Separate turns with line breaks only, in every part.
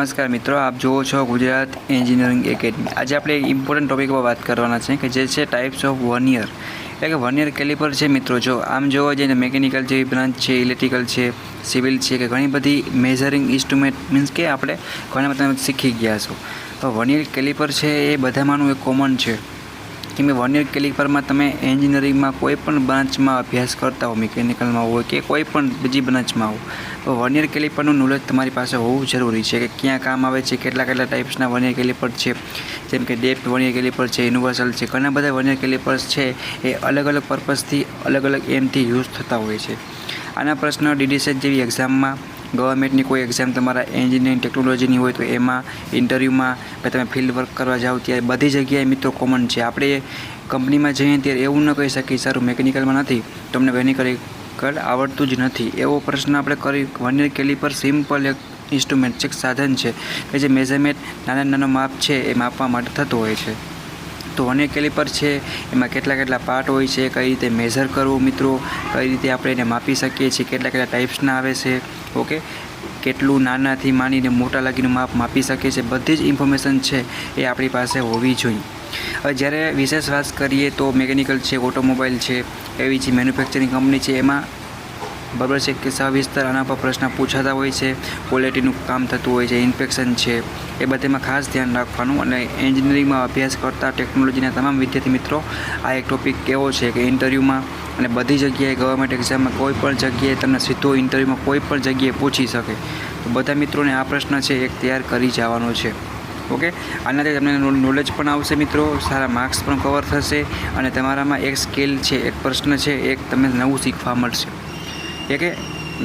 નમસ્કાર મિત્રો, આપ જુઓ છો ગુજરાત એન્જિનિયરિંગ એકેડમી। આજે આપણે એક ઇમ્પોર્ટન્ટ ટોપિક પર વાત કરવાના છે કે જે છે ટાઈપ્સ ઓફ વર્નિયર, એટલે કે વર્નિયર કેલિપર છે મિત્રો। જો આમ જોવા જઈએ મેકેનિકલ જેવી બ્રાન્ચ છે, ઇલેક્ટ્રિકલ છે, સિવિલ છે, કે ઘણી બધી મેઝરિંગ ઇન્સ્ટ્રુમેન્ટ મીન્સ કે આપણે ઘણા બધા શીખી ગયા છો। તો વર્નિયર કેલિપર છે એ બધામાંનું એક કોમન છે, કેમ કે વર્નિયર કેલિપરમાં તમે એન્જિનિયરિંગમાં કોઈ પણ બ્રાન્ચમાં અભ્યાસ કરતા હો, મિકેનિકલમાં હોય કે કોઈ પણ બીજી બ્રાન્ચમાં હો, તો વર્નિયર કેલિપરનું નોલેજ તમારી પાસે હોવું જરૂરી છે કે ક્યાં કામ આવે છે, કેટલા ટાઈપ્સના વર્નિયર કેલિપર છે, જેમ કે ડેપ્થ વર્નિયર કેલિપર છે, યુનિવર્સલ છે, ઘણા બધા વર્નિયર કેલિપર્સ છે એ અલગ અલગ પર્પઝથી અલગ અલગ એમથી યુઝ થતા હોય છે। આના પ્રશ્ન DDSET જેવી એક્ઝામમાં, ગવર્મેન્ટની કોઈ એક્ઝામ તમારા એન્જિનિયરિંગ ટેકનોલોજીની હોય તો એમાં, ઇન્ટરવ્યૂમાં, કે તમે ફિલ્ડ વર્ક કરવા જાઓ ત્યારે બધી જગ્યાએ મિત્રો કોમન છે। આપણે કંપનીમાં જઈએ ત્યારે એવું ન કહી શકીએ સારું મેકેનિકલમાં નથી તો અમને મેકેનિકલ આવડતું જ નથી, એવો પ્રશ્ન આપણે કરી। વર્નિયર કેલિપર સિમ્પલ એક ઇન્સ્ટ્રુમેન્ટ છે, એક સાધન છે કે જે મેઝરમેન્ટ નાના માપ છે એ માપવા માટે થતું હોય છે। તો વર્નિયર કેલિપર છે એમાં કેટલા પાર્ટ હોય છે, કઈ રીતે મેઝર કરવું મિત્રો, કઈ રીતે આપણે એને માપી શકીએ છીએ, કેટલા ટાઈપ્સના આવે છે, ઓકે, કેટલું નાનાથી માંડીને મોટા લગીનું માપ માપી શકીએ છીએ, બધી જ ઇન્ફોર્મેશન છે એ આપણી પાસે હોવી જોઈએ। હવે જ્યારે વિશેષ વાત કરીએ તો મેકેનિકલ છે, ઓટોમોબાઈલ છે, એવી જે મેન્યુફેક્ચરિંગ કંપની છે એમાં બરાબર છે કે સવિસ્તર આના પર પ્રશ્ન પૂછાતા હોય છે, ક્વોલિટીનું કામ થતું હોય છે, ઇન્સ્પેક્શન છે, એ બધામાં ખાસ ધ્યાન રાખવાનું। અને એન્જિનિયરિંગમાં અભ્યાસ કરતા ટેકનોલોજીના તમામ વિદ્યાર્થી મિત્રો આ એક ટોપિક કેવો છે કે ઇન્ટરવ્યૂમાં અને બધી જગ્યાએ ગવર્મેન્ટ એક્ઝામમાં કોઈ પણ જગ્યાએ તમને સીધો ઇન્ટરવ્યૂમાં કોઈ પણ જગ્યાએ પૂછી શકે, તો બધા મિત્રોને આ પ્રશ્ન છે એક તૈયાર કરી જવાનો છે, ઓકે। આનાથી તમને નોલેજ પણ આવશે મિત્રો, સારા માર્ક્સ પણ કવર થશે અને તમારામાં એક સ્કિલ છે, એક પ્રશ્ન છે, એક તમને નવું શીખવા મળશે, કે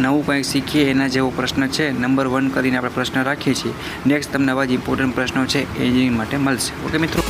નવું કંઈક શીખીએ એના જેવો પ્રશ્ન છે, નંબર 1 કરીને આપણે પ્રશ્ન રાખીએ છીએ। નેક્સ્ટ તમને આવા જ ઇમ્પોર્ટન્ટ પ્રશ્નો છે એન્જિનિયરિંગ માટે મળશે, ઓકે મિત્રો।